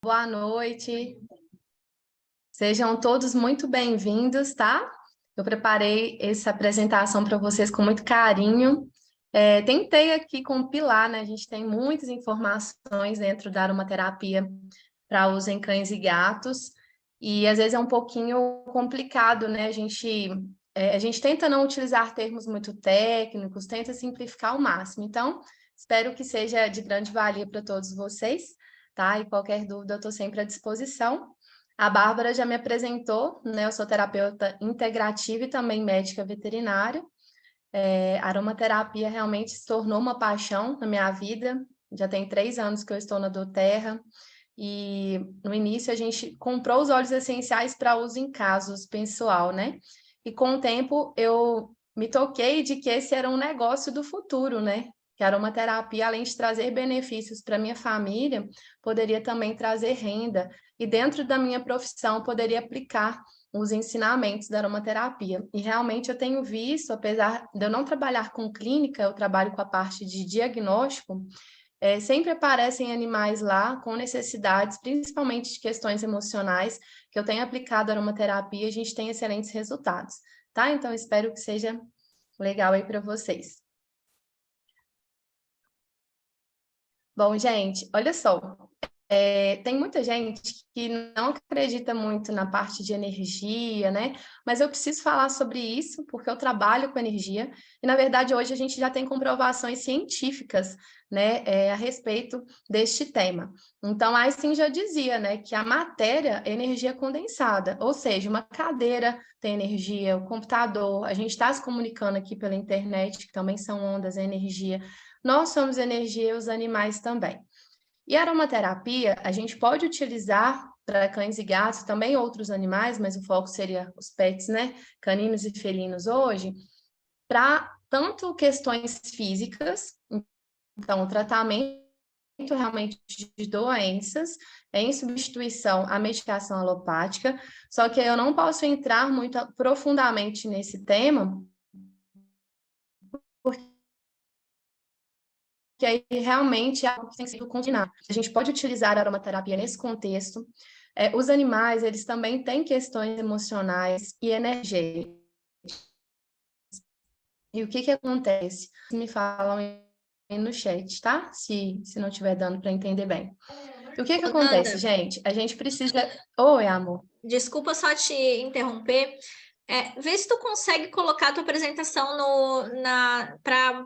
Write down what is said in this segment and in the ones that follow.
Boa noite. Sejam todos muito bem-vindos, tá? Eu preparei essa apresentação para vocês com muito carinho. Tentei aqui compilar, né? A gente tem muitas informações dentro da aromaterapia para uso em cães e gatos, e às vezes é um pouquinho complicado, né? A gente tenta não utilizar termos muito técnicos, tenta simplificar ao máximo. Então, espero que seja de grande valia para todos vocês, tá? E qualquer dúvida, eu estou sempre à disposição. A Bárbara já me apresentou, né? Eu sou terapeuta integrativa e também médica veterinária. A aromaterapia realmente se tornou uma paixão na minha vida. Já tem 3 anos que eu estou na doTERRA. E no início a gente comprou os óleos essenciais para uso em casos pessoal, né? E com o tempo eu me toquei de que esse era um negócio do futuro, né? Que a aromaterapia, além de trazer benefícios para minha família, poderia também trazer renda. E dentro da minha profissão, poderia aplicar os ensinamentos da aromaterapia. E realmente eu tenho visto, apesar de eu não trabalhar com clínica, eu trabalho com a parte de diagnóstico, sempre aparecem animais lá com necessidades, principalmente de questões emocionais, que eu tenho aplicado a aromaterapia e a gente tem excelentes resultados, tá? Então, espero que seja legal aí para vocês. Bom, gente, olha só, tem muita gente que não acredita muito na parte de energia, né? Mas eu preciso falar sobre isso porque eu trabalho com energia e, na verdade, hoje a gente já tem comprovações científicas, né, a respeito deste tema. Então, Einstein já dizia, né, que a matéria é energia condensada, ou seja, uma cadeira tem energia, o computador, a gente está se comunicando aqui pela internet, que também são ondas, é energia. Nós somos energia e os animais também. E a aromaterapia, a gente pode utilizar para cães e gatos, também outros animais, mas o foco seria os pets, né? Caninos e felinos hoje, para tanto questões físicas, então o tratamento realmente de doenças, em substituição à medicação alopática, só que eu não posso entrar muito profundamente nesse tema, porque aí realmente é algo que tem sido confinado. A gente pode utilizar a aromaterapia nesse contexto. Os animais, eles também têm questões emocionais e energéticas. E o que que acontece? Me falam aí no chat, tá? Se não estiver dando para entender bem. E o que que acontece, Nanda, gente? A gente precisa... Oi, amor. desculpa só te interromper. Vê se tu consegue colocar a tua apresentação para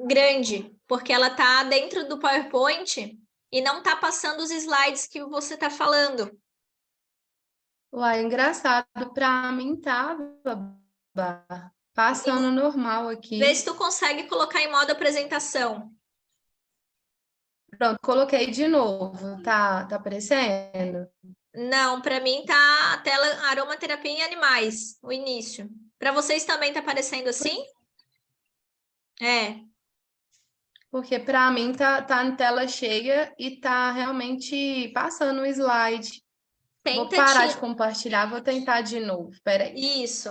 grande, porque ela tá dentro do PowerPoint e não tá passando os slides que você tá falando. Uai, engraçado. Para mim tava passando normal Vê aqui. se tu consegue colocar em modo apresentação. Pronto, coloquei de novo. Tá aparecendo? Não, para mim tá a tela aromaterapia em animais, o início. Para vocês também tá aparecendo assim? É. Porque para mim tá em tela cheia e tá realmente passando o slide. Vou Tenta parar de tirar. compartilhar, vou tentar de novo. Peraí. Isso.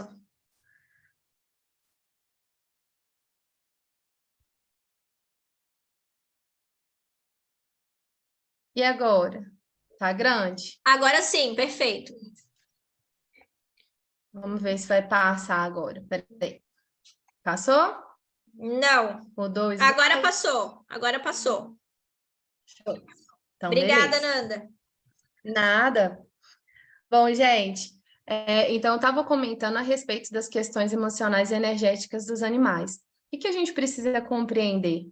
E agora? Tá grande? Agora sim, perfeito. Vamos ver se vai passar agora. Peraí. Passou? Não. Mudou o Agora slide? passou. Agora passou. Show. Então, Obrigada, beleza. Nanda. Nada. Bom, gente, então eu estava comentando a respeito das questões emocionais e energéticas dos animais. O que a gente precisa compreender?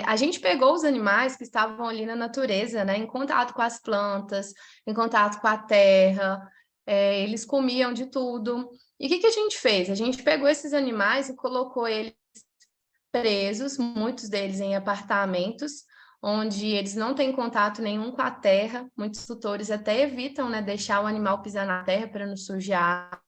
A gente pegou os animais que estavam ali na natureza, né, em contato com as plantas, em contato com a terra, eles comiam de tudo. E o que a gente fez? A gente pegou esses animais e colocou eles presos, muitos deles em apartamentos, onde eles não têm contato nenhum com a terra. Muitos tutores até evitam, né, deixar o animal pisar na terra para não sujar.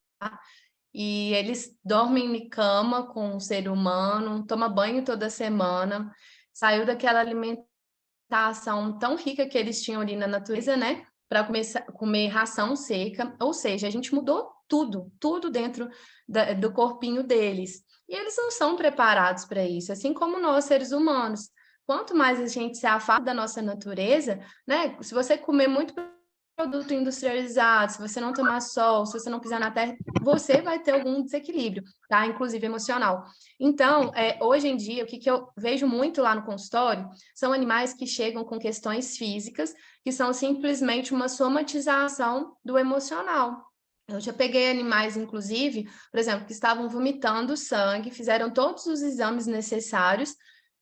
E eles dormem em cama com o ser humano, toma banho toda semana, saiu daquela alimentação tão rica que eles tinham ali na natureza, né? Para começar a comer ração seca, ou seja, a gente mudou tudo, tudo dentro do corpinho deles. E eles não são preparados para isso, assim como nós, seres humanos. quanto mais a gente se afasta da nossa natureza, né? Se você comer muito produto industrializado, se você não tomar sol, se você não pisar na terra, você vai ter algum desequilíbrio, tá? Inclusive emocional. Então, hoje em dia, o que eu vejo muito lá no consultório são animais que chegam com questões físicas, que são simplesmente uma somatização do emocional. Eu já peguei animais, inclusive, por exemplo, que estavam vomitando sangue, fizeram todos os exames necessários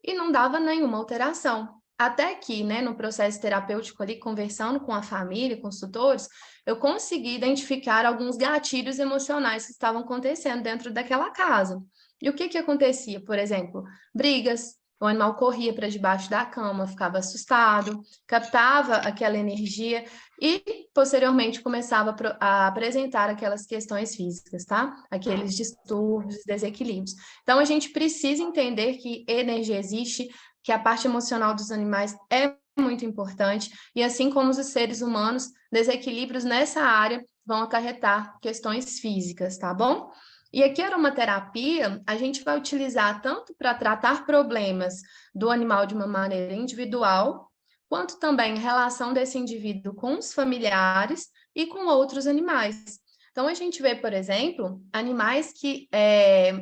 e não dava nenhuma alteração. Até que, né, no processo terapêutico ali, conversando com a família, com os tutores, eu consegui identificar alguns gatilhos emocionais que estavam acontecendo dentro daquela casa. E o que que acontecia? Por exemplo, brigas, o animal corria para debaixo da cama, ficava assustado, captava aquela energia e, posteriormente, começava a apresentar aquelas questões físicas, tá? Aqueles distúrbios, desequilíbrios. Então, a gente precisa entender que energia existe, que a parte emocional dos animais é muito importante, e assim como os seres humanos, desequilíbrios nessa área vão acarretar questões físicas, tá bom? E aqui a aromaterapia, a gente vai utilizar tanto para tratar problemas do animal de uma maneira individual, quanto também em relação desse indivíduo com os familiares e com outros animais. Então, a gente vê, por exemplo, animais que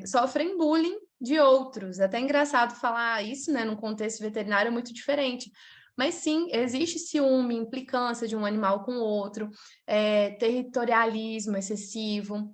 sofrem bullying de outros. É até engraçado falar isso, né? Num contexto veterinário é muito diferente. Mas sim, existe ciúme, implicância de um animal com o outro, territorialismo excessivo.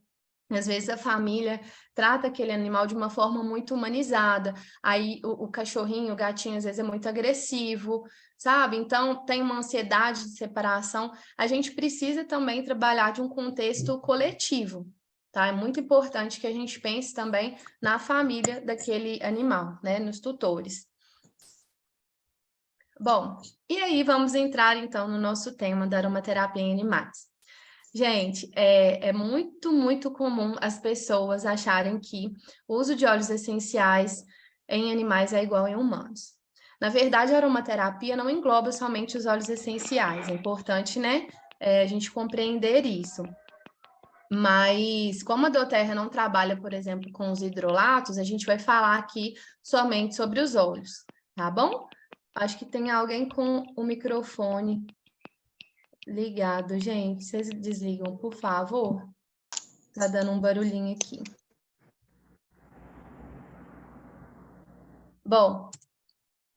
Às vezes a família trata aquele animal de uma forma muito humanizada. Aí o cachorrinho, o gatinho, às vezes é muito agressivo, sabe? Então tem uma ansiedade de separação. A gente precisa também trabalhar de um contexto coletivo, tá? É muito importante que a gente pense também na família daquele animal, né? Nos tutores. Bom, e aí vamos entrar então no nosso tema da aromaterapia em animais. Gente, é muito, muito comum as pessoas acharem que o uso de óleos essenciais em animais é igual em humanos. Na verdade, a aromaterapia não engloba somente os óleos essenciais. É importante, né, a gente compreender isso. Mas, como a doTERRA não trabalha, por exemplo, com os hidrolatos, a gente vai falar aqui somente sobre os óleos, tá bom? Acho que tem alguém com o microfone ligado, gente. Vocês desligam, por favor? Tá dando um barulhinho aqui. Bom,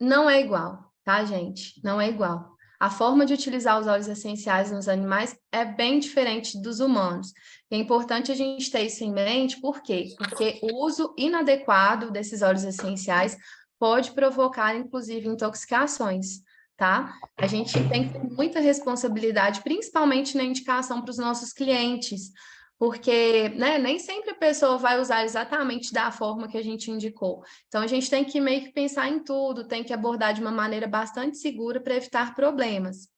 não é igual, tá, gente? Não é igual. A forma de utilizar os óleos essenciais nos animais é bem diferente dos humanos. É importante a gente ter isso em mente, por quê? Porque o uso inadequado desses óleos essenciais pode provocar, inclusive, intoxicações, tá? A gente tem que ter muita responsabilidade, principalmente na indicação para os nossos clientes, porque, né, nem sempre a pessoa vai usar exatamente da forma que a gente indicou. Então, a gente tem que meio que pensar em tudo, tem que abordar de uma maneira bastante segura para evitar problemas.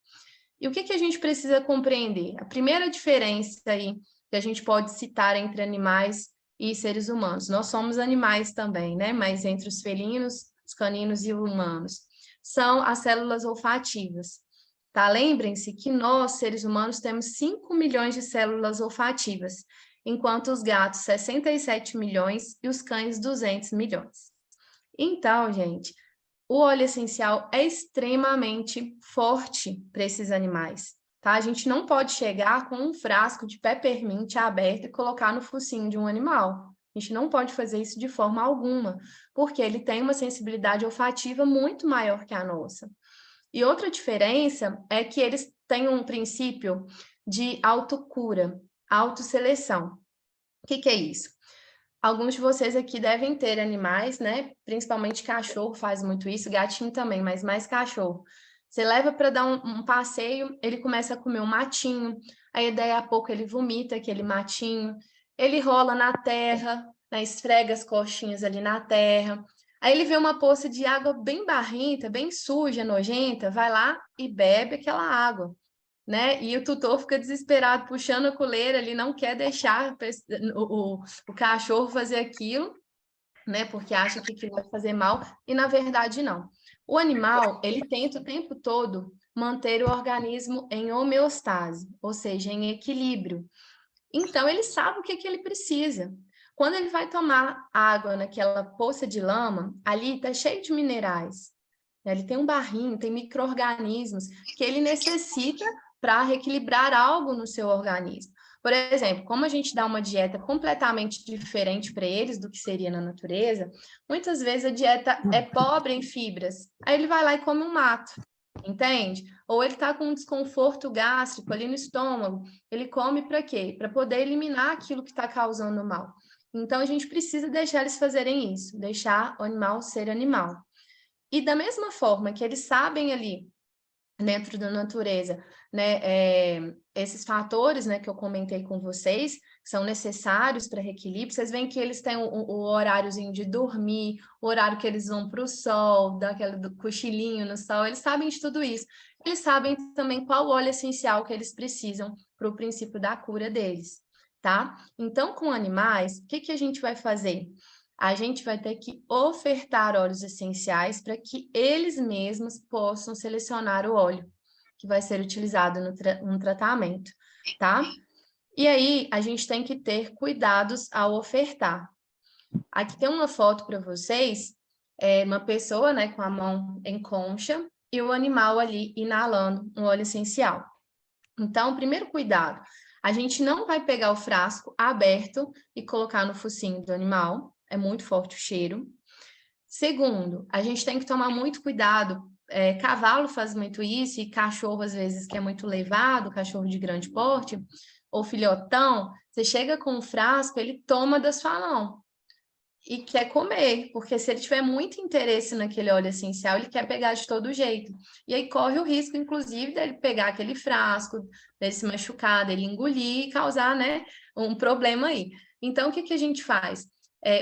E o que a gente precisa compreender? A primeira diferença aí que a gente pode citar entre animais e seres humanos. Nós somos animais também, né? Mas entre os felinos, os caninos e os humanos, são as células olfativas. Tá? Lembrem-se que nós, seres humanos, temos 5 milhões de células olfativas, enquanto os gatos 67 milhões e os cães 200 milhões. Então, gente, o óleo essencial é extremamente forte para esses animais, tá? A gente não pode chegar com um frasco de peppermint aberto e colocar no focinho de um animal. A gente não pode fazer isso de forma alguma, porque ele tem uma sensibilidade olfativa muito maior que a nossa. E outra diferença é que eles têm um princípio de autocura, autoseleção. O que é isso? Alguns de vocês aqui devem ter animais, né? Principalmente cachorro faz muito isso, gatinho também, mas mais cachorro. Você leva para dar um passeio, ele começa a comer um matinho, aí daí a pouco ele vomita aquele matinho, ele rola na terra, né? Esfrega as coxinhas ali na terra. Aí ele vê uma poça de água bem barrenta, bem suja, nojenta, vai lá e bebe aquela água, né? E o tutor fica desesperado, puxando a coleira, ele não quer deixar o cachorro fazer aquilo, né? Porque acha que aquilo vai fazer mal, e na verdade não. O animal, ele tenta o tempo todo manter o organismo em homeostase, ou seja, em equilíbrio. Então, ele sabe o que ele precisa. Quando ele vai tomar água naquela poça de lama, ali está cheio de minerais. né? Ele tem um barrinho, tem micro-organismos que ele necessita para reequilibrar algo no seu organismo. Por exemplo, como a gente dá uma dieta completamente diferente para eles do que seria na natureza, muitas vezes a dieta é pobre em fibras. Aí ele vai lá e come um mato, entende? Ou ele está com um desconforto gástrico ali no estômago. Ele come para quê? Para poder eliminar aquilo que está causando mal. Então, a gente precisa deixar eles fazerem isso, deixar o animal ser animal. E da mesma forma que eles sabem ali, dentro da natureza, né, esses fatores, né, que eu comentei com vocês, que são necessários para reequilíbrio, vocês veem que eles têm o horáriozinho de dormir, o horário que eles vão para o sol, daquele cochilinho no sol, eles sabem de tudo isso. Eles sabem também qual óleo essencial que eles precisam para o princípio da cura deles, tá? Então, com animais, o que que a gente vai fazer? A gente vai ter que ofertar óleos essenciais para que eles mesmos possam selecionar o óleo que vai ser utilizado no tratamento, tá? E aí, a gente tem que ter cuidados ao ofertar. Aqui tem uma foto para vocês, uma pessoa, né, com a mão em concha e o animal ali inalando um óleo essencial. Então, primeiro cuidado, a gente não vai pegar o frasco aberto e colocar no focinho do animal, é muito forte o cheiro. Segundo, a gente tem que tomar muito cuidado, cavalo faz muito isso, e cachorro, às vezes, que é muito levado, cachorro de grande porte, ou filhotão, você chega com um frasco, ele toma da sua mão e quer comer, porque se ele tiver muito interesse naquele óleo essencial, ele quer pegar de todo jeito. E aí corre o risco, inclusive, dele pegar aquele frasco, dele se machucar, dele engolir e causar, né, um problema aí. Então, o que que a gente faz?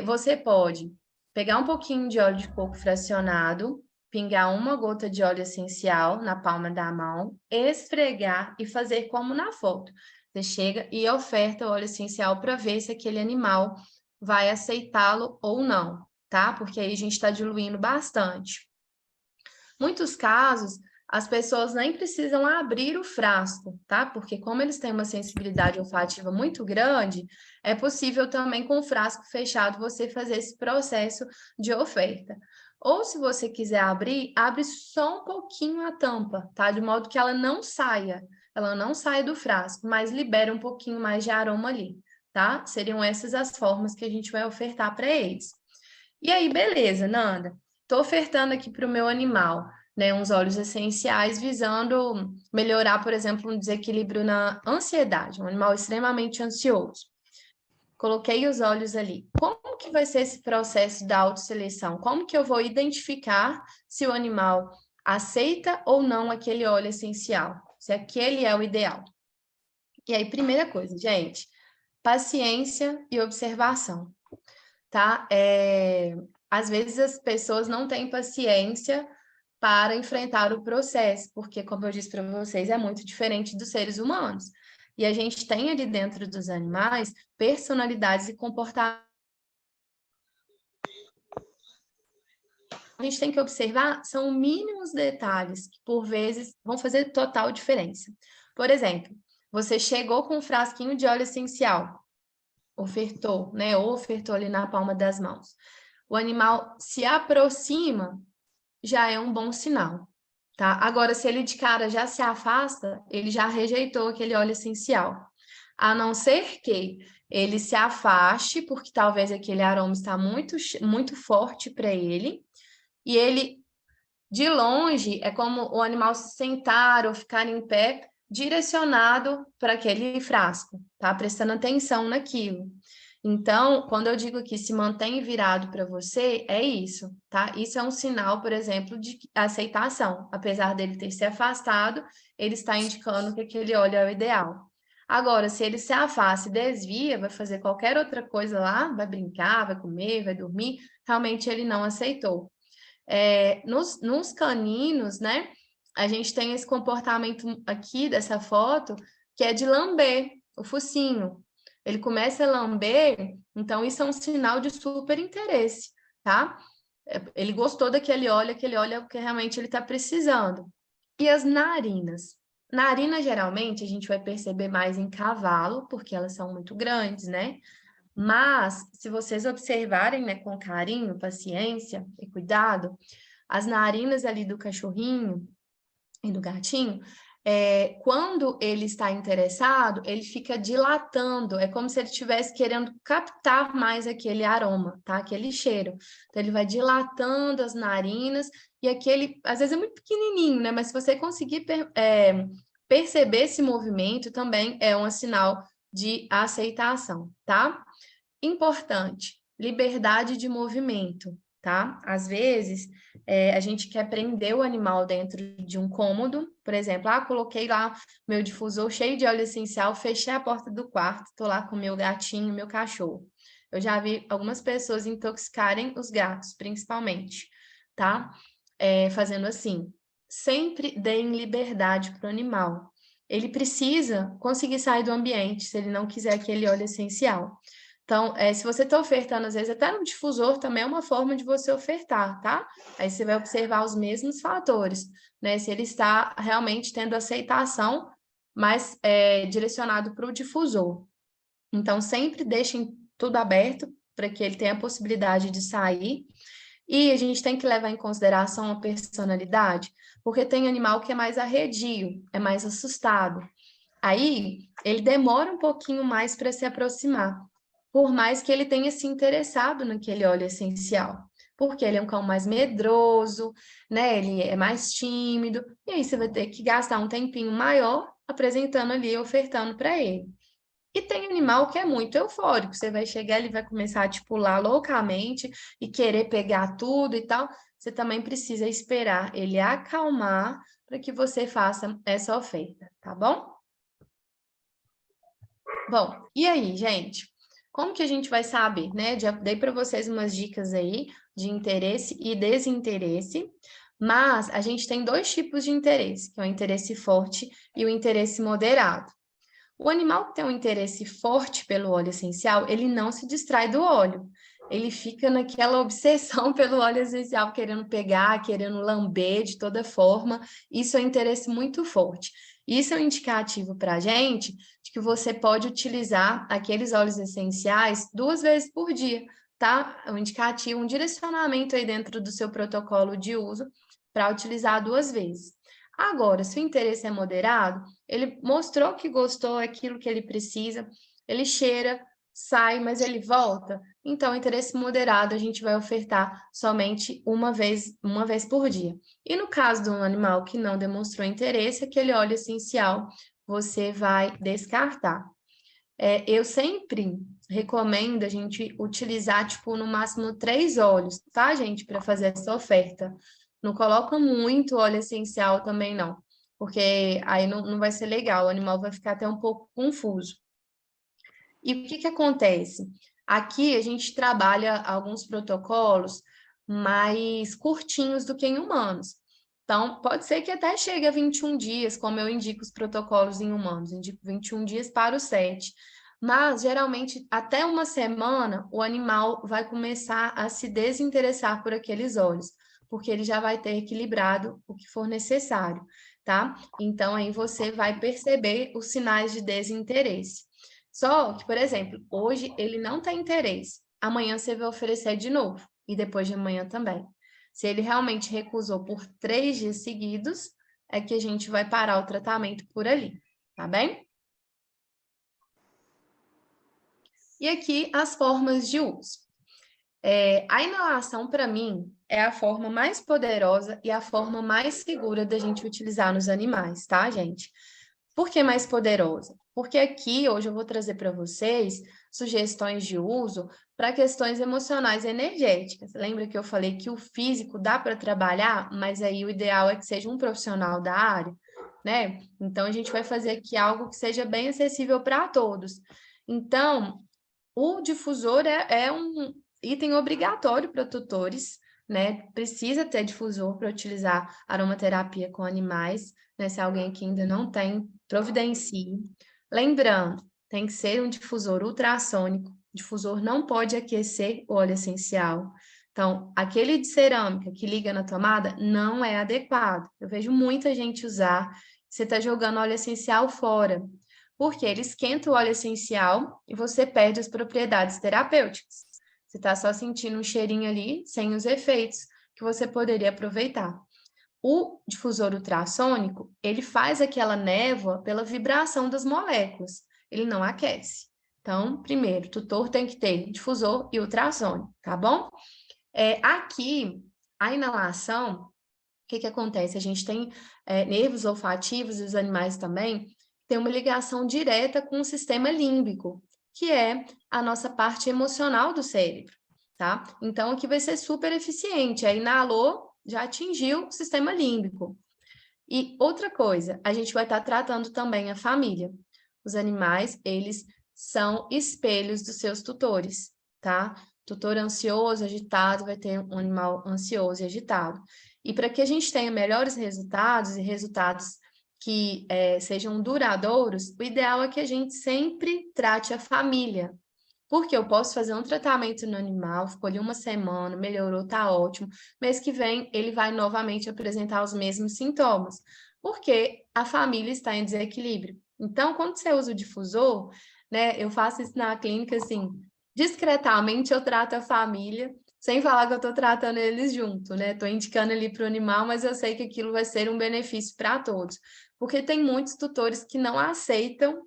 Você pode pegar um pouquinho de óleo de coco fracionado, pingar uma gota de óleo essencial na palma da mão, esfregar e fazer como na foto. Você chega e oferta o óleo essencial para ver se aquele animal vai aceitá-lo ou não, tá? Porque aí a gente está diluindo bastante. Muitos casos, as pessoas nem precisam abrir o frasco, tá? Porque como eles têm uma sensibilidade olfativa muito grande, é possível também com o frasco fechado você fazer esse processo de oferta. Ou se você quiser abrir, abre só um pouquinho a tampa, tá? De modo que ela não saia do frasco, mas libera um pouquinho mais de aroma ali, tá? Seriam essas as formas que a gente vai ofertar para eles. E aí, beleza, Nanda? Estou ofertando aqui para o meu animal, né, uns óleos essenciais visando melhorar, por exemplo, um desequilíbrio na ansiedade, um animal extremamente ansioso. Coloquei os óleos ali. Como que vai ser esse processo da autoseleção? Como que eu vou identificar se o animal aceita ou não aquele óleo essencial? Se aquele é o ideal? E aí, primeira coisa, gente, paciência e observação, tá? Às vezes as pessoas não têm paciência para enfrentar o processo, porque, como eu disse para vocês, é muito diferente dos seres humanos. E a gente tem ali dentro dos animais personalidades e comportamentos. A gente tem que observar, são mínimos detalhes que, por vezes, vão fazer total diferença. Por exemplo, você chegou com um frasquinho de óleo essencial, ofertou, né? Ou ofertou ali na palma das mãos. O animal se aproxima, já é um bom sinal, tá? Agora, se ele de cara já se afasta, ele já rejeitou aquele óleo essencial. A não ser que ele se afaste, porque talvez aquele aroma está muito, muito forte para ele, e ele, de longe, é como o animal se sentar ou ficar em pé, direcionado para aquele frasco, tá? Prestando atenção naquilo. Então, quando eu digo que se mantém virado para você, é isso, tá? Isso é um sinal, por exemplo, de aceitação. Apesar dele ter se afastado, ele está indicando que aquele óleo é o ideal. Agora, se ele se afasta e desvia, vai fazer qualquer outra coisa lá, vai brincar, vai comer, vai dormir, realmente ele não aceitou. Nos caninos, né, a gente tem esse comportamento aqui dessa foto, que é de lamber o focinho. Ele começa a lamber, então isso é um sinal de super interesse, tá? Ele gostou daquele óleo, aquele óleo é o que realmente ele está precisando. E as narinas? Narina, geralmente, a gente vai perceber mais em cavalo, porque elas são muito grandes, né? Mas, se vocês observarem, né, com carinho, paciência e cuidado, as narinas ali do cachorrinho e do gatinho, quando ele está interessado, ele fica dilatando, é como se ele estivesse querendo captar mais aquele aroma, tá? Aquele cheiro. Então, ele vai dilatando as narinas, e aquele, às vezes é muito pequenininho, né? Mas se você conseguir perceber esse movimento, também é um sinal de aceitação, tá? Importante, liberdade de movimento, tá? Às vezes, a gente quer prender o animal dentro de um cômodo, por exemplo, coloquei lá meu difusor cheio de óleo essencial, fechei a porta do quarto, tô lá com meu gatinho, meu cachorro. Eu já vi algumas pessoas intoxicarem os gatos, principalmente, tá? Fazendo assim, sempre deem liberdade para o animal. Ele precisa conseguir sair do ambiente, se ele não quiser aquele óleo essencial. Então, se você está ofertando, às vezes, até no difusor, também é uma forma de você ofertar, tá? Aí você vai observar os mesmos fatores, né? Se ele está realmente tendo aceitação, mas direcionado para o difusor. Então, sempre deixem tudo aberto para que ele tenha a possibilidade de sair. E a gente tem que levar em consideração a personalidade, porque tem animal que é mais arredio, é mais assustado. Aí, ele demora um pouquinho mais para se aproximar, por mais que ele tenha se interessado naquele óleo essencial, porque ele é um cão mais medroso, né? Ele é mais tímido, e aí você vai ter que gastar um tempinho maior apresentando ali, ofertando para ele. E tem animal que é muito eufórico, você vai chegar, ele vai começar a te pular loucamente e querer pegar tudo e tal. Você também precisa esperar ele acalmar para que você faça essa oferta, tá bom? Bom, e aí, gente? Como que a gente vai saber, né? Já dei para vocês umas dicas aí de interesse e desinteresse, mas a gente tem dois tipos de interesse, que é o interesse forte e o interesse moderado. O animal que tem um interesse forte pelo óleo essencial, ele não se distrai do óleo. Ele fica naquela obsessão pelo óleo essencial, querendo pegar, querendo lamber de toda forma. Isso é um interesse muito forte. Isso é um indicativo para a gente de que você pode utilizar aqueles óleos essenciais 2 vezes por dia, tá? É um indicativo, um direcionamento aí dentro do seu protocolo de uso para utilizar 2 vezes. Agora, se o interesse é moderado, ele mostrou que gostou, é aquilo que ele precisa, ele cheira, sai, mas ele volta. Então, interesse moderado a gente vai ofertar somente uma vez por dia. E no caso de um animal que não demonstrou interesse, aquele óleo essencial você vai descartar. Eu sempre recomendo a gente utilizar, tipo, no máximo 3 óleos, tá, gente, para fazer essa oferta. Não coloca muito óleo essencial também, não, porque aí não vai ser legal, o animal vai ficar até um pouco confuso. E o que acontece? Aqui a gente trabalha alguns protocolos mais curtinhos do que em humanos. Então, pode ser que até chegue a 21 dias, como eu indico os protocolos em humanos, indico 21 dias para o 7. Mas, geralmente, até uma semana, o animal vai começar a se desinteressar por aqueles óleos, porque ele já vai ter equilibrado o que for necessário, tá? Então, aí você vai perceber os sinais de desinteresse. Só que, por exemplo, hoje ele não tem interesse, amanhã você vai oferecer de novo, e depois de amanhã também. Se ele realmente recusou por 3 dias seguidos, é que a gente vai parar o tratamento por ali, tá bem? E aqui as formas de uso. A inalação, para mim, é a forma mais poderosa e a forma mais segura da gente utilizar nos animais, tá, gente? Por que mais poderosa? Porque aqui, hoje, eu vou trazer para vocês sugestões de uso para questões emocionais e energéticas. Lembra que eu falei que o físico dá para trabalhar, mas aí o ideal é que seja um profissional da área, né? Então, a gente vai fazer aqui algo que seja bem acessível para todos. Então, o difusor é um item obrigatório para tutores, né? Precisa ter difusor para utilizar aromaterapia com animais, né? Se alguém aqui ainda não tem, providencie. Lembrando, tem que ser um difusor ultrassônico. Difusor não pode aquecer o óleo essencial. Então, aquele de cerâmica que liga na tomada não é adequado. Eu vejo muita gente usar, você está jogando óleo essencial fora, porque ele esquenta o óleo essencial e você perde as propriedades terapêuticas. Você está só sentindo um cheirinho ali, sem os efeitos que você poderia aproveitar. O difusor ultrassônico, ele faz aquela névoa pela vibração das moléculas, ele não aquece. Então, primeiro, o tutor tem que ter difusor e ultrassônico, tá bom? Aqui, a inalação, o que acontece? A gente tem nervos olfativos e os animais também, tem uma ligação direta com o sistema límbico, que é a nossa parte emocional do cérebro, tá? Então, aqui vai ser super eficiente. Aí, inalou, já atingiu o sistema límbico. E outra coisa, a gente vai estar tratando também a família. Os animais, eles são espelhos dos seus tutores, tá? Tutor ansioso, agitado, vai ter um animal ansioso e agitado. E para que a gente tenha melhores resultados e resultados que sejam duradouros, o ideal é que a gente sempre trate a família. Porque eu posso fazer um tratamento no animal, ficou ali uma semana, melhorou, tá ótimo. Mês que vem, ele vai novamente apresentar os mesmos sintomas, porque a família está em desequilíbrio. Então, quando você usa o difusor, né, eu faço isso na clínica, assim, discretamente eu trato a família, sem falar que eu estou tratando eles junto, né? Estou indicando ali para o animal, mas eu sei que aquilo vai ser um benefício para todos. Porque tem muitos tutores que não aceitam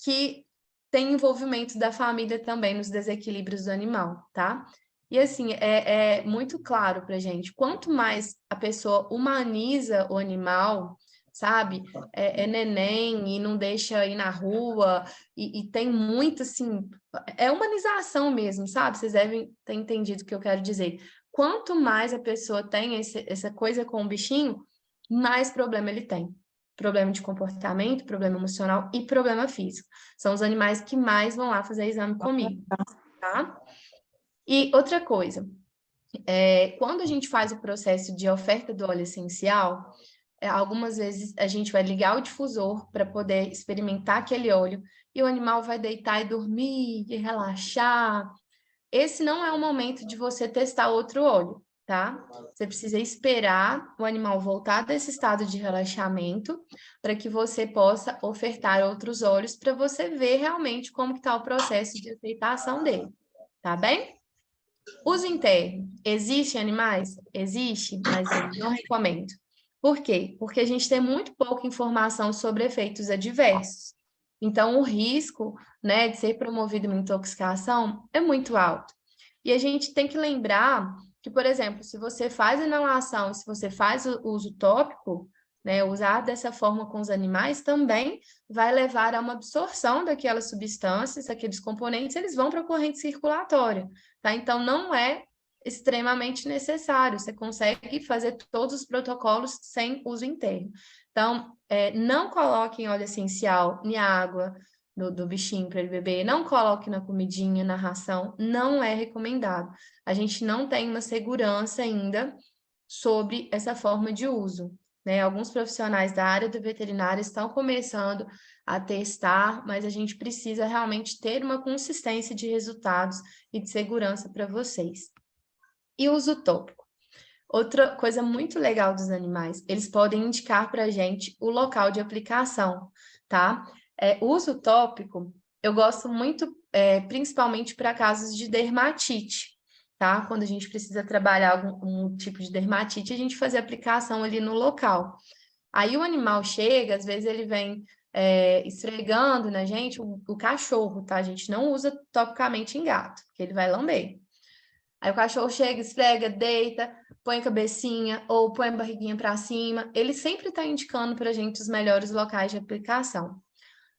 que tem envolvimento da família também nos desequilíbrios do animal, tá? E assim, é muito claro pra gente, quanto mais a pessoa humaniza o animal, sabe? É neném e não deixa ir na rua, e tem muito, assim, é humanização mesmo, sabe? Vocês devem ter entendido o que eu quero dizer. Quanto mais a pessoa tem essa coisa com o bichinho, mais problema ele tem. Problema de comportamento, problema emocional e problema físico. São os animais que mais vão lá fazer exame comigo, tá? E outra coisa, quando a gente faz o processo de oferta do óleo essencial, algumas vezes a gente vai ligar o difusor para poder experimentar aquele óleo e o animal vai deitar e dormir e relaxar. Esse não é o momento de você testar outro óleo, tá? Você precisa esperar o animal voltar desse estado de relaxamento para que você possa ofertar outros óleos para você ver realmente como que está o processo de aceitação dele, tá bem? Uso interno. Existe animais? Existe, mas eu não recomendo. Por quê? Porque a gente tem muito pouca informação sobre efeitos adversos. Então, o risco, né, de ser promovido uma intoxicação é muito alto. E a gente tem que lembrar que, por exemplo, se você faz inalação, se você faz o uso tópico, né, usar dessa forma com os animais também vai levar a uma absorção daquelas substâncias, aqueles componentes, eles vão para a corrente circulatória, tá? Então, não é extremamente necessário, você consegue fazer todos os protocolos sem uso interno. Então, não coloquem óleo essencial em água do bichinho para ele beber, não coloque na comidinha, na ração, não é recomendado. A gente não tem uma segurança ainda sobre essa forma de uso, né? Alguns profissionais da área do veterinário estão começando a testar, mas a gente precisa realmente ter uma consistência de resultados e de segurança para vocês. E uso tópico. Outra coisa muito legal dos animais, eles podem indicar para a gente o local de aplicação, tá? Uso tópico, eu gosto muito, principalmente para casos de dermatite, tá? Quando a gente precisa trabalhar algum tipo de dermatite, a gente faz a aplicação ali no local. Aí o animal chega, às vezes ele vem esfregando na gente, o cachorro, tá? A gente não usa topicamente em gato, porque ele vai lamber. Aí o cachorro chega, esfrega, deita, põe a cabecinha ou põe a barriguinha para cima. Ele sempre está indicando para a gente os melhores locais de aplicação.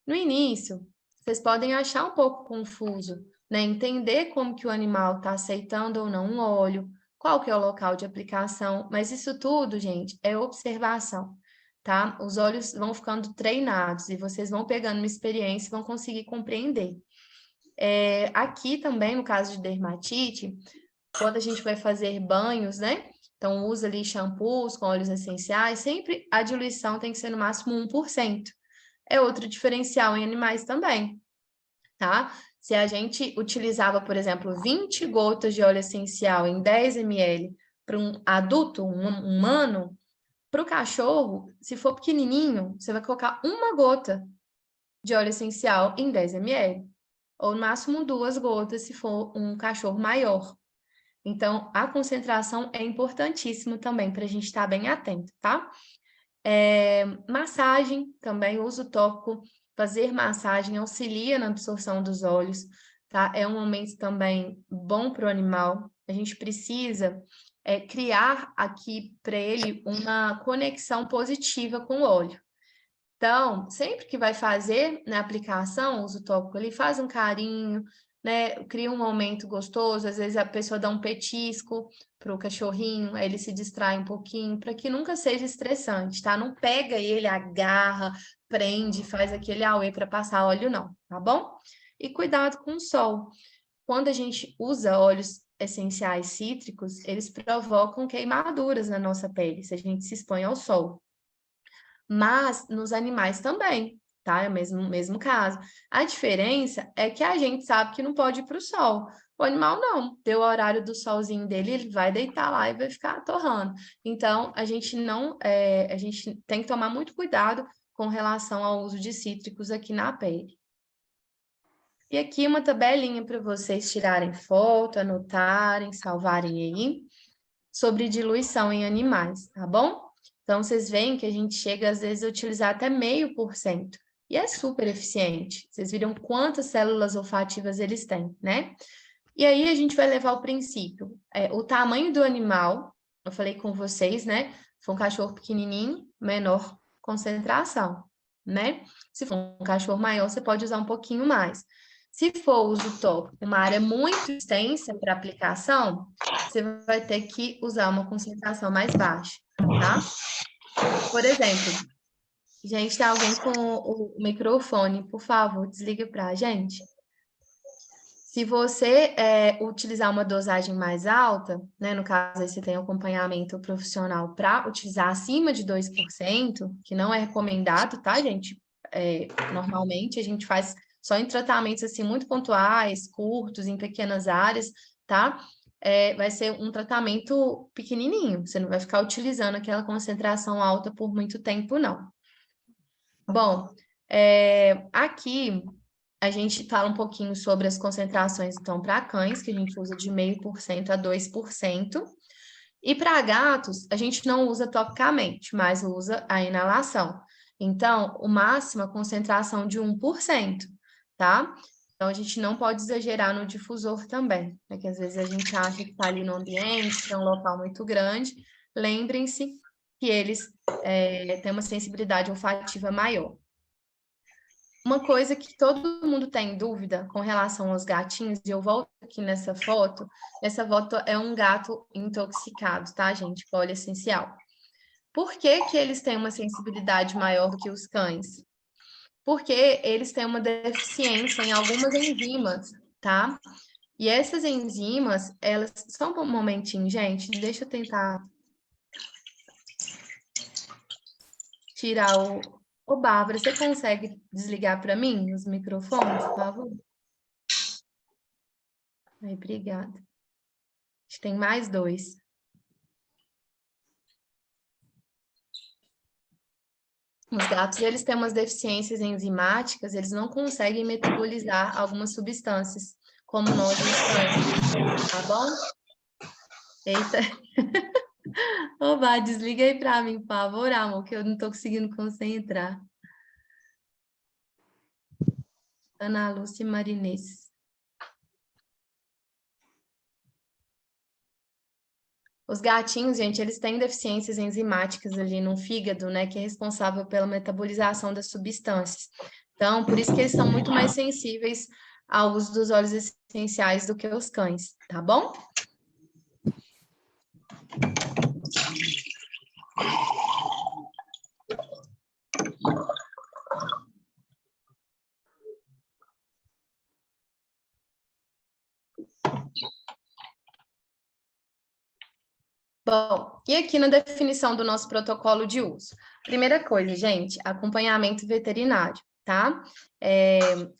No início, vocês podem achar um pouco confuso, né? Entender como que o animal está aceitando ou não um óleo, qual que é o local de aplicação, mas isso tudo, gente, é observação, tá? Os olhos vão ficando treinados e vocês vão pegando uma experiência e vão conseguir compreender. Aqui também, no caso de dermatite, quando a gente vai fazer banhos, né? Então, usa ali shampoos com óleos essenciais, sempre a diluição tem que ser no máximo 1%. É outro diferencial em animais também, tá? Se a gente utilizava, por exemplo, 20 gotas de óleo essencial em 10 ml para um adulto, um humano, para o cachorro, se for pequenininho, você vai colocar uma gota de óleo essencial em 10 ml, ou no máximo 2 gotas se for um cachorro maior. Então, a concentração é importantíssima também para a gente estar bem atento, tá? Massagem também, uso tópico, fazer massagem auxilia na absorção dos óleos, tá? É um momento também bom para o animal. A gente precisa criar aqui para ele uma conexão positiva com o óleo. Então, sempre que vai fazer na aplicação, uso tópico ali, faz um carinho, né? Cria um momento gostoso, às vezes a pessoa dá um petisco para o cachorrinho, aí ele se distrai um pouquinho, para que nunca seja estressante, tá? Não pega ele, agarra, prende, faz aquele auê para passar óleo, não, tá bom? E cuidado com o sol. Quando a gente usa óleos essenciais cítricos, eles provocam queimaduras na nossa pele, se a gente se expõe ao sol. Mas nos animais também, tá? É o mesmo caso. A diferença é que a gente sabe que não pode ir para o sol. O animal não, deu o horário do solzinho dele, ele vai deitar lá e vai ficar torrando. Então, a gente não, a gente tem que tomar muito cuidado com relação ao uso de cítricos aqui na pele. E aqui uma tabelinha para vocês tirarem foto, anotarem, salvarem aí, sobre diluição em animais, tá bom? Então, vocês veem que a gente chega, às vezes, a utilizar até 0,5%. E é super eficiente. Vocês viram quantas células olfativas eles têm, né? E aí, a gente vai levar o princípio. O tamanho do animal, eu falei com vocês, né? Se for um cachorro pequenininho, menor concentração, né? Se for um cachorro maior, você pode usar um pouquinho mais. Se for uso tópico, uma área muito extensa para aplicação, você vai ter que usar uma concentração mais baixa, tá? Por exemplo, gente, tem alguém com o microfone, por favor, desliga para a gente. Se você utilizar uma dosagem mais alta, né, no caso aí você tem acompanhamento profissional para utilizar acima de 2%, que não é recomendado, tá, gente? Normalmente a gente faz só em tratamentos assim muito pontuais, curtos, em pequenas áreas, tá? Vai ser um tratamento pequenininho, você não vai ficar utilizando aquela concentração alta por muito tempo, não. Bom, aqui a gente fala um pouquinho sobre as concentrações, então, para cães, que a gente usa de 0,5% a 2%. E para gatos, a gente não usa topicamente, mas usa a inalação. Então, o máximo a concentração de 1%, tá? Então, a gente não pode exagerar no difusor também, né? Que às vezes a gente acha que está ali no ambiente, que é um local muito grande. Lembrem-se que eles têm uma sensibilidade olfativa maior. Uma coisa que todo mundo tem dúvida com relação aos gatinhos, e eu volto aqui nessa foto é um gato intoxicado, tá, gente? Com óleo essencial. Por que que eles têm uma sensibilidade maior do que os cães? Porque eles têm uma deficiência em algumas enzimas, tá? E essas enzimas, elas... Só um momentinho, gente, deixa eu tentar tirar o... Ô, Bárbara, você consegue desligar para mim os microfones, por favor? Ai, obrigada. A gente tem mais 2. Os gatos, eles têm umas deficiências enzimáticas, eles não conseguem metabolizar algumas substâncias, como nós os cães, tá bom? Eita. Oba, desliga aí para mim, por favor, amor, que eu não tô conseguindo concentrar. Ana Lúcia Marinês. Os gatinhos, gente, eles têm deficiências enzimáticas ali no fígado, né, que é responsável pela metabolização das substâncias. Então, por isso que eles são muito mais sensíveis ao uso dos óleos essenciais do que os cães, tá bom? Bom, e aqui na definição do nosso protocolo de uso? Primeira coisa, gente, acompanhamento veterinário, tá?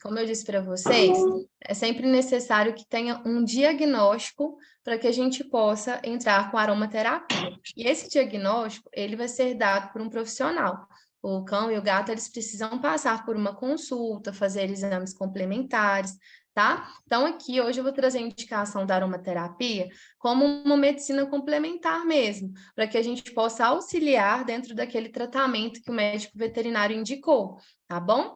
Como eu disse para vocês, é sempre necessário que tenha um diagnóstico para que a gente possa entrar com aromaterapia. E esse diagnóstico, ele vai ser dado por um profissional. O cão e o gato, eles precisam passar por uma consulta, fazer exames complementares, tá? Então, aqui, hoje eu vou trazer a indicação da aromaterapia como uma medicina complementar mesmo, para que a gente possa auxiliar dentro daquele tratamento que o médico veterinário indicou, tá bom?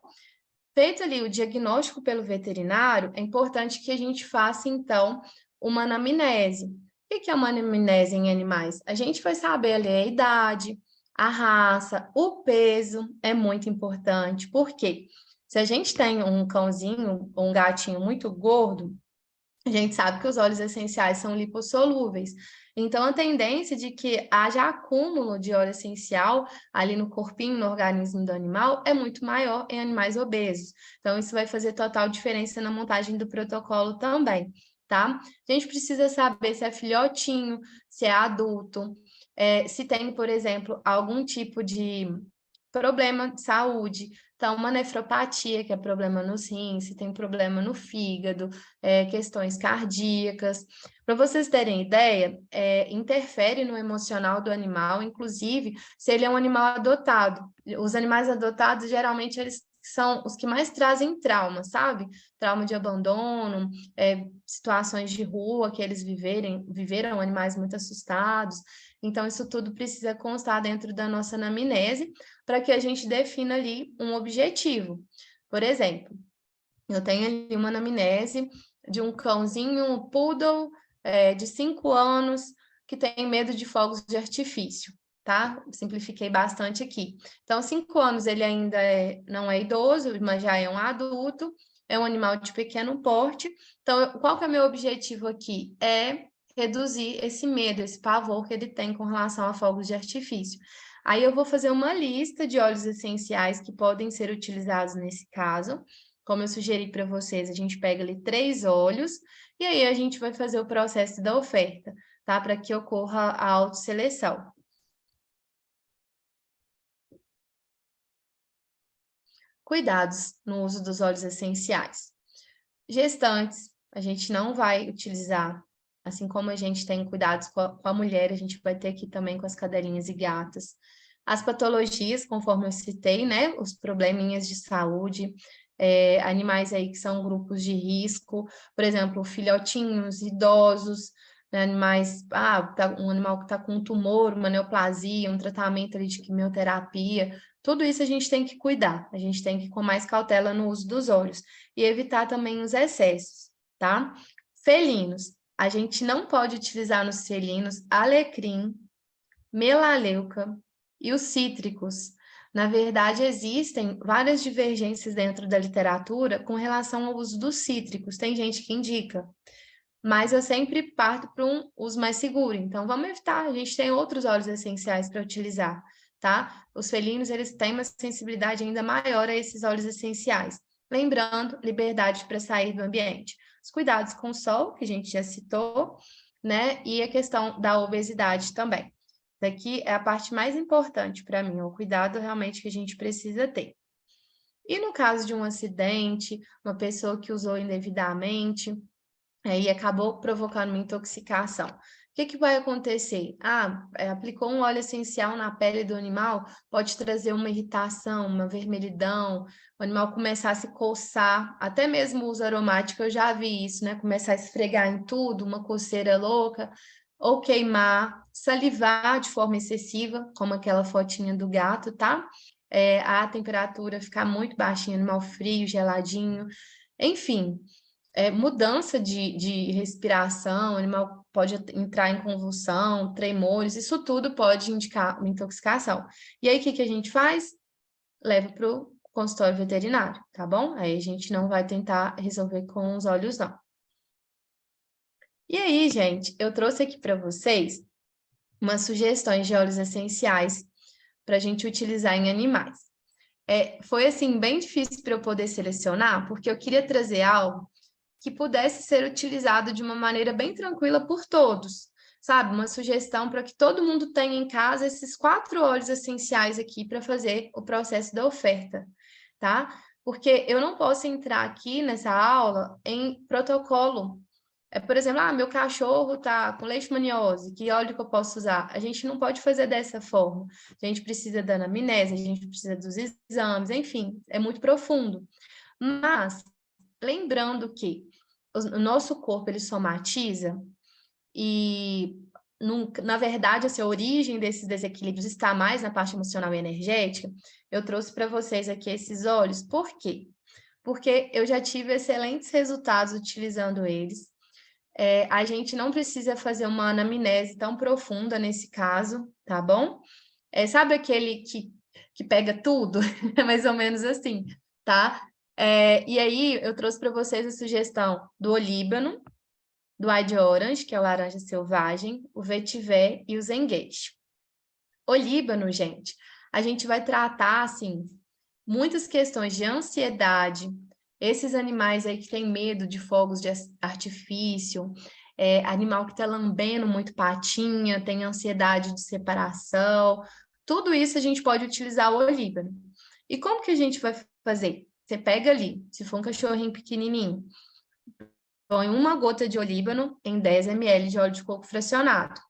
Feito ali o diagnóstico pelo veterinário, é importante que a gente faça, então, uma anamnese. O que é uma anamnese em animais? A gente vai saber ali a idade, a raça, o peso, é muito importante. Por quê? Se a gente tem um cãozinho ou um gatinho muito gordo, a gente sabe que os óleos essenciais são lipossolúveis. Então, a tendência de que haja acúmulo de óleo essencial ali no corpinho, no organismo do animal, é muito maior em animais obesos. Então, isso vai fazer total diferença na montagem do protocolo também, tá? A gente precisa saber se é filhotinho, se é adulto, se tem, por exemplo, algum tipo de problema de saúde. Então, uma nefropatia, que é problema nos rins, se tem problema no fígado, questões cardíacas. Para vocês terem ideia, interfere no emocional do animal, inclusive se ele é um animal adotado. Os animais adotados, geralmente, eles são os que mais trazem trauma, sabe? Trauma de abandono, situações de rua que eles viveram animais muito assustados. Então, isso tudo precisa constar dentro da nossa anamnese para que a gente defina ali um objetivo. Por exemplo, eu tenho ali uma anamnese de um cãozinho poodle de 5 anos que tem medo de fogos de artifício, tá? Simplifiquei bastante aqui. Então, 5 anos ele ainda não é idoso, mas já é um adulto, é um animal de pequeno porte. Então, qual que é o meu objetivo aqui? É reduzir esse medo, esse pavor que ele tem com relação a fogos de artifício. Aí eu vou fazer uma lista de óleos essenciais que podem ser utilizados nesse caso. Como eu sugeri para vocês, a gente pega ali 3 óleos e aí a gente vai fazer o processo da oferta, tá? Para que ocorra a autoseleção. Cuidados no uso dos óleos essenciais. Gestantes, a gente não vai utilizar, assim como a gente tem cuidados com a mulher, a gente vai ter aqui também com as cadelinhas e gatas. As patologias, conforme eu citei, né? Os probleminhas de saúde, animais aí que são grupos de risco, por exemplo, filhotinhos, idosos, né, animais, um animal que está com um tumor, uma neoplasia, um tratamento ali de quimioterapia, tudo isso a gente tem que cuidar, a gente tem que ir com mais cautela no uso dos óleos e evitar também os excessos, tá? Felinos, a gente não pode utilizar nos felinos alecrim, melaleuca e os cítricos. Na verdade, existem várias divergências dentro da literatura com relação ao uso dos cítricos. Tem gente que indica, mas eu sempre parto para um uso mais seguro. Então, vamos evitar. A gente tem outros óleos essenciais para utilizar, tá? Os felinos, eles têm uma sensibilidade ainda maior a esses óleos essenciais. Lembrando, liberdade para sair do ambiente. Os cuidados com o sol, que a gente já citou, né? E a questão da obesidade também. Daqui é a parte mais importante para mim, é o cuidado realmente que a gente precisa ter. E no caso de um acidente, uma pessoa que usou indevidamente, e acabou provocando uma intoxicação. O que vai acontecer? Aplicou um óleo essencial na pele do animal, pode trazer uma irritação, uma vermelhidão, o animal começar a se coçar, até mesmo o uso aromático, eu já vi isso, né? Começar a esfregar em tudo, uma coceira louca, ou queimar, salivar de forma excessiva, como aquela fotinha do gato, tá? A temperatura ficar muito baixinha, animal frio, geladinho, enfim, mudança de respiração, o animal pode entrar em convulsão, tremores, isso tudo pode indicar uma intoxicação. E aí, o que a gente faz? Leva para o consultório veterinário, tá bom? Aí a gente não vai tentar resolver com os olhos, não. E aí, gente, eu trouxe aqui para vocês umas sugestões de óleos essenciais para a gente utilizar em animais. Foi, assim, bem difícil para eu poder selecionar, porque eu queria trazer algo que pudesse ser utilizado de uma maneira bem tranquila por todos, sabe? Uma sugestão para que todo mundo tenha em casa esses 4 óleos essenciais aqui para fazer o processo da oferta, tá? Porque eu não posso entrar aqui nessa aula em protocolo. Por exemplo, meu cachorro tá com leishmaniose, que óleo que eu posso usar? A gente não pode fazer dessa forma. A gente precisa da anamnese, a gente precisa dos exames, enfim, é muito profundo. Mas lembrando que o nosso corpo, ele somatiza e, na verdade, assim, a origem desses desequilíbrios está mais na parte emocional e energética. Eu trouxe para vocês aqui esses olhos. Por quê? Porque eu já tive excelentes resultados utilizando eles. A gente não precisa fazer uma anamnese tão profunda nesse caso, tá bom? Sabe aquele que pega tudo? É mais ou menos assim, tá? E aí, eu trouxe para vocês a sugestão do olíbano, do Eye Orange, que é o laranja selvagem, o vetiver e o zenguete. Olíbano, gente, a gente vai tratar, assim, muitas questões de ansiedade, esses animais aí que têm medo de fogos de artifício, animal que está lambendo muito patinha, tem ansiedade de separação, tudo isso a gente pode utilizar o olíbano. E como que a gente vai fazer? Você pega ali, se for um cachorrinho pequenininho, põe uma gota de olíbano em 10 ml de óleo de coco fracionado.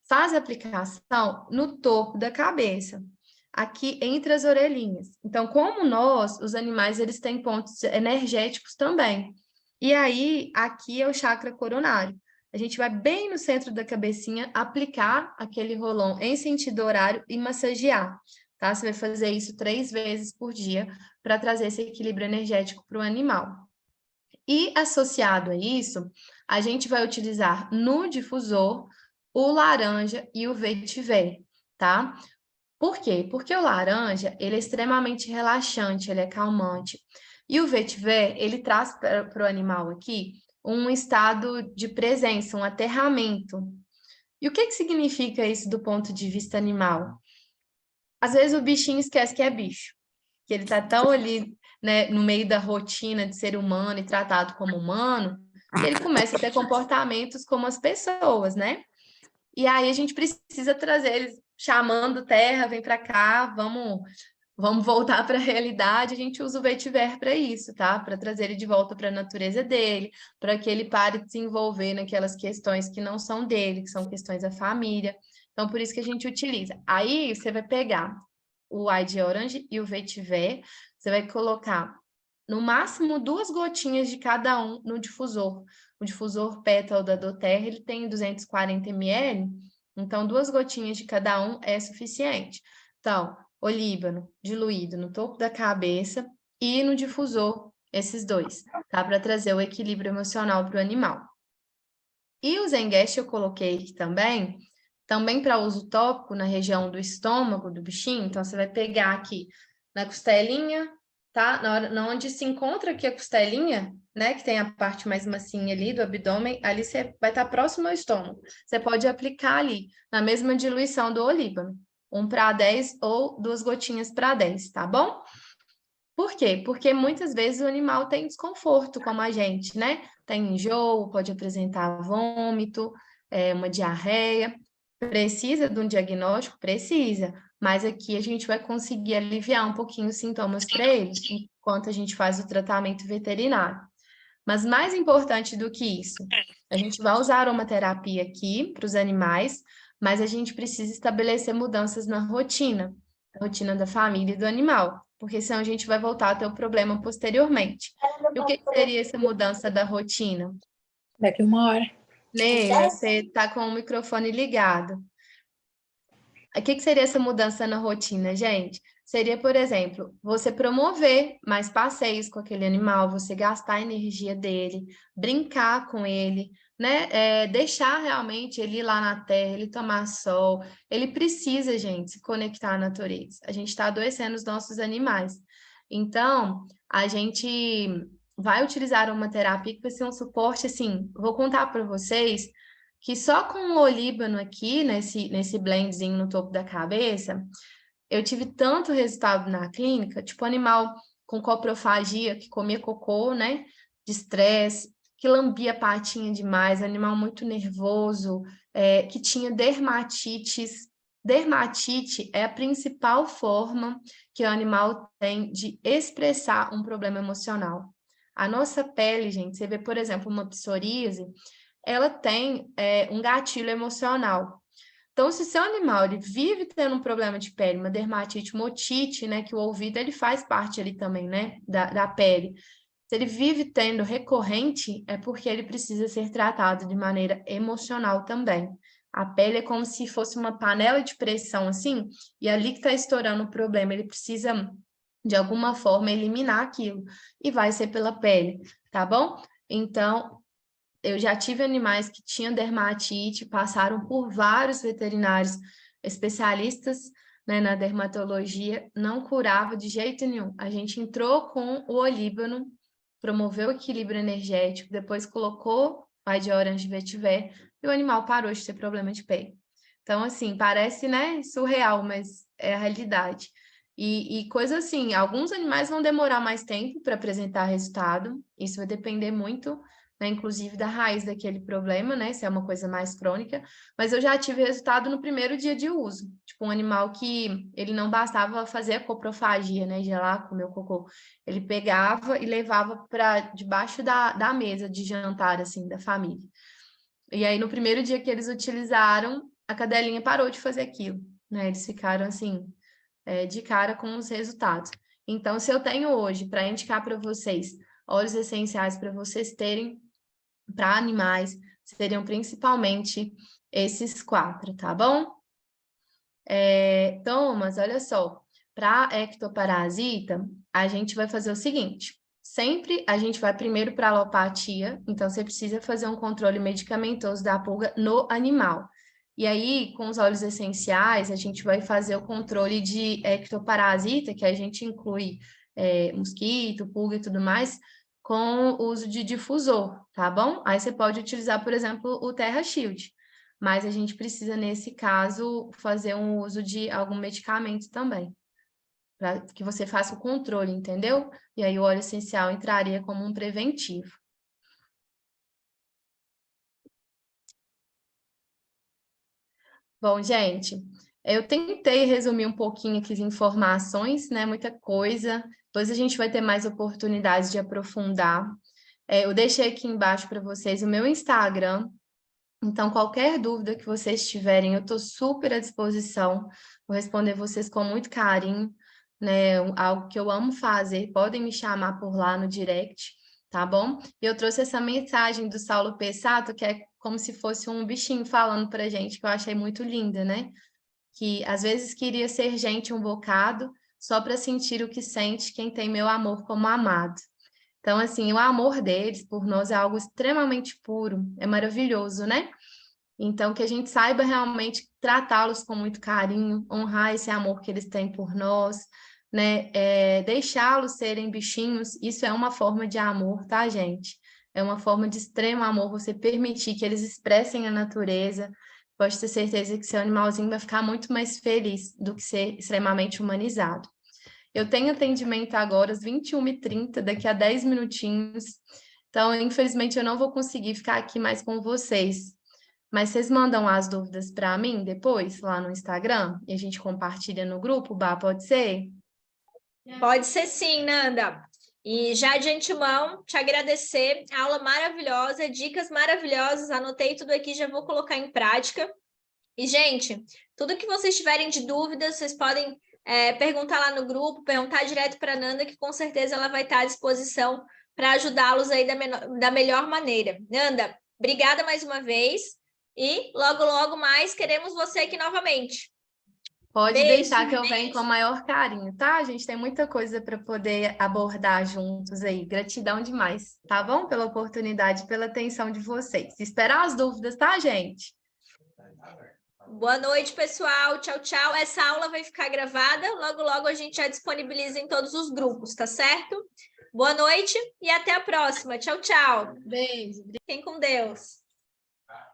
Faz a aplicação no topo da cabeça, aqui entre as orelhinhas. Então, como nós, os animais, eles têm pontos energéticos também. E aí, aqui é o chakra coronário. A gente vai bem no centro da cabecinha aplicar aquele rolão em sentido horário e massagear, tá? Você vai fazer isso 3 vezes por dia para trazer esse equilíbrio energético para o animal. E associado a isso, a gente vai utilizar no difusor o laranja e o vetiver, tá? Por quê? Porque o laranja, ele é extremamente relaxante, ele é calmante. E o vetiver, ele traz para o animal aqui um estado de presença, um aterramento. E o que significa isso do ponto de vista animal? Às vezes o bichinho esquece que é bicho, que ele está tão ali, né, no meio da rotina de ser humano e tratado como humano, que ele começa a ter comportamentos como as pessoas, né? E aí a gente precisa trazer eles chamando terra, vem para cá, vamos voltar para a realidade. A gente usa o vetiver para isso, tá? Para trazer ele de volta para a natureza dele, para que ele pare de se envolver naquelas questões que não são dele, que são questões da família. Então, por isso que a gente utiliza. Aí você vai pegar o Eye Orange e o vetiver, você vai colocar no máximo 2 gotinhas de cada um no difusor. O difusor Pétalo da doTERRA, ele tem 240 ml, então 2 gotinhas de cada um é suficiente. Então, olíbano diluído no topo da cabeça e no difusor, esses dois, tá? Para trazer o equilíbrio emocional para o animal. E o Zenguest eu coloquei aqui também para uso tópico na região do estômago do bichinho. Então, você vai pegar aqui na costelinha, tá? Na onde se encontra aqui a costelinha, né? Que tem a parte mais macinha ali do abdômen, ali você vai estar próximo ao estômago. Você pode aplicar ali, na mesma diluição do olíbano. 1 para 10 ou 2 gotinhas para 10, tá bom? Por quê? Porque muitas vezes o animal tem desconforto, como a gente, né? Tem enjoo, pode apresentar vômito, uma diarreia. Precisa de um diagnóstico? Precisa. Mas aqui a gente vai conseguir aliviar um pouquinho os sintomas para eles, enquanto a gente faz o tratamento veterinário. Mas mais importante do que isso, a gente vai usar aromaterapia aqui para os animais, mas a gente precisa estabelecer mudanças na rotina, a rotina da família e do animal, porque senão a gente vai voltar a ter o problema posteriormente. E o que seria essa mudança da rotina? Daqui 1 hora. Neila, você está com o microfone ligado. O que seria essa mudança na rotina, gente? Seria, por exemplo, você promover mais passeios com aquele animal, você gastar a energia dele, brincar com ele, né? Deixar realmente ele ir lá na terra, ele tomar sol. Ele precisa, gente, se conectar à natureza. A gente está adoecendo os nossos animais. Então, a gente vai utilizar uma terapia que vai ser um suporte, assim, vou contar para vocês que só com o olíbano aqui, nesse blendzinho no topo da cabeça, eu tive tanto resultado na clínica, tipo animal com coprofagia, que comia cocô, né, de estresse, que lambia a patinha demais, animal muito nervoso, que tinha dermatites. Dermatite é a principal forma que o animal tem de expressar um problema emocional. A nossa pele, gente, você vê, por exemplo, uma psoríase, ela tem um gatilho emocional. Então, se seu animal ele vive tendo um problema de pele, uma dermatite, uma otite, né, que o ouvido ele faz parte ali também, né, da pele. Se ele vive tendo recorrente, é porque ele precisa ser tratado de maneira emocional também. A pele é como se fosse uma panela de pressão, assim, e ali que está estourando o problema, ele precisa, de alguma forma, eliminar aquilo, e vai ser pela pele, tá bom? Então, eu já tive animais que tinham dermatite, passaram por vários veterinários especialistas, né, na dermatologia, não curava de jeito nenhum. A gente entrou com o olíbano, promoveu o equilíbrio energético, depois colocou Pai de Orange Vetiver e o animal parou de ter problema de pele. Então, assim, parece, né, surreal, mas é a realidade. E coisa assim, alguns animais vão demorar mais tempo para apresentar resultado, isso vai depender muito, né, inclusive da raiz daquele problema, né, se é uma coisa mais crônica, mas eu já tive resultado no primeiro dia de uso, tipo um animal que ele não bastava fazer a coprofagia, né, de ir lá comer o cocô, ele pegava e levava para debaixo da mesa de jantar, assim, da família. E aí, no primeiro dia que eles utilizaram, a cadelinha parou de fazer aquilo, né, eles ficaram, assim, de cara com os resultados. Então, se eu tenho hoje para indicar para vocês óleos essenciais para vocês terem para animais, seriam principalmente esses 4, tá bom? Thomas, olha só, para ectoparasita, a gente vai fazer o seguinte, sempre a gente vai primeiro para a alopatia, então você precisa fazer um controle medicamentoso da pulga no animal. E aí, com os óleos essenciais, a gente vai fazer o controle de ectoparasita, que a gente inclui mosquito, pulga e tudo mais, com o uso de difusor, tá bom? Aí você pode utilizar, por exemplo, o Terra Shield, mas a gente precisa, nesse caso, fazer um uso de algum medicamento também, para que você faça o controle, entendeu? E aí o óleo essencial entraria como um preventivo. Bom, gente, eu tentei resumir um pouquinho aqui as informações, né? Muita coisa. Depois a gente vai ter mais oportunidades de aprofundar. Eu deixei aqui embaixo para vocês o meu Instagram. Então, qualquer dúvida que vocês tiverem, eu estou super à disposição. Vou responder vocês com muito carinho, né? Algo que eu amo fazer. Podem me chamar por lá no direct, tá bom? E eu trouxe essa mensagem do Saulo Pessato, que é como se fosse um bichinho falando pra gente, que eu achei muito linda, né? Que às vezes queria ser gente um bocado, só para sentir o que sente quem tem meu amor como amado. Então, assim, o amor deles por nós é algo extremamente puro, é maravilhoso, né? Então, que a gente saiba realmente tratá-los com muito carinho, honrar esse amor que eles têm por nós, né? Deixá-los serem bichinhos, isso é uma forma de amor, tá, gente? É uma forma de extremo amor, você permitir que eles expressem a natureza. Pode ter certeza que seu animalzinho vai ficar muito mais feliz do que ser extremamente humanizado. Eu tenho atendimento agora às 21h30, daqui a 10 minutinhos. Então, infelizmente, eu não vou conseguir ficar aqui mais com vocês. Mas vocês mandam as dúvidas para mim depois, lá no Instagram, e a gente compartilha no grupo, Bah, pode ser? Pode ser sim, Nanda. E já de antemão, te agradecer, aula maravilhosa, dicas maravilhosas, anotei tudo aqui, já vou colocar em prática. E, gente, tudo que vocês tiverem de dúvidas, vocês podem perguntar lá no grupo, perguntar direto para a Nanda, que com certeza ela vai estar à disposição para ajudá-los aí da melhor maneira. Nanda, obrigada mais uma vez e logo, logo mais queremos você aqui novamente. Pode Beijo, deixar que eu venho com o maior carinho, tá? A gente tem muita coisa para poder abordar juntos aí. Gratidão demais, tá bom? Pela oportunidade, pela atenção de vocês. Esperar as dúvidas, tá, gente? Boa noite, pessoal. Tchau, tchau. Essa aula vai ficar gravada. Logo, logo a gente já disponibiliza em todos os grupos, tá certo? Boa noite e até a próxima. Tchau, tchau. Beijo. Fiquem com Deus.